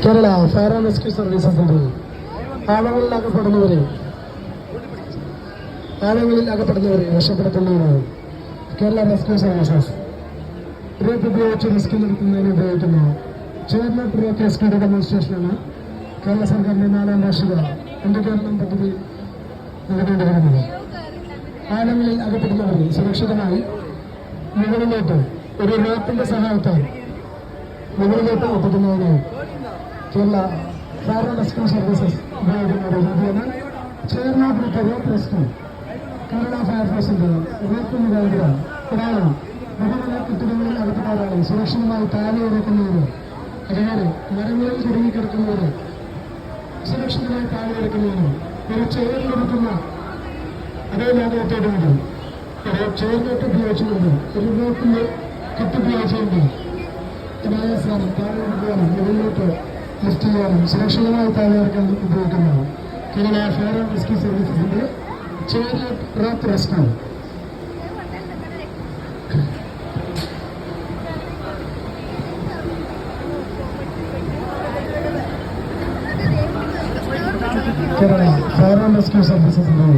Kerala fire and rescue സർവീസസിന്റെ ആഴങ്ങളിൽ അകപ്പെടുന്നവരെ രക്ഷപ്പെടുത്തുന്നതിനാണ് Kerala rescue services rope ഉപയോഗിച്ച് rescue നടത്തുന്നതിന് ഉപയോഗിക്കുന്ന ചെയർനട്ട് റോപ്പ് റെസ്ക്യൂ ഡെമോൺസ്ട്രേഷനാണ് കേരള സർക്കാരിന്റെ 4ാം വാർഷിക കേരളം പദ്ധതി നൽകേണ്ടിവരുന്നത്. ആഴങ്ങളിൽ അകപ്പെടുന്നവരെ സുരക്ഷിതമായി മുകളിലോട്ട് ഒരു റോപ്പിന്റെ സഹായത്താൽ മുകളിലോട്ട് എത്തിക്കുന്നതിന് Kerala fire and rescue services ഉപയോഗിക്കുന്ന ഒരു രീതിയാണ് ചെയർനട്ട് റോപ്പ് റെസ്ക്യൂ. കേരള ഫയർഫോഴ്സിന്റെ റോപ്പ് മുഖാന്തരം ഒരാളും മുകളിലെ കെട്ടിടങ്ങളിൽ അകപ്പെടുന്നവരാണ് സുരക്ഷിതമായി താഴെ ഇറക്കുന്നവര്, അതുപോലെ മരങ്ങളിൽ കുടുങ്ങിക്കിടക്കുന്നവര് സുരക്ഷിതമായി താഴെ ഇറക്കുന്നവരും ഒരു ചെയറിലിരിക്കുന്ന അതേ ലോകത്തോടുകൂടി ഒരു ചെയർനട്ട് ഉപയോഗിച്ചുകൊണ്ട് ഒരു റോപ്പിന്റെ കെട്ടുപയോഗിച്ചുകൊണ്ട് അനായാസമാണ് താഴെ ഇറക്കാനും മുകളിലോട്ട് ലിഫ്റ്റ് ചെയ്യാനും സുരക്ഷിതമായി താഴെ ഇറക്കാൻ ഉപയോഗിക്കുന്നതാണ് കേരള ഫയർ ആൻഡ് റെസ്ക്യൂ സർവീസസിന്റെ chair knot rope rescue. Kerala fire and rescue സർവീസസിന്റെ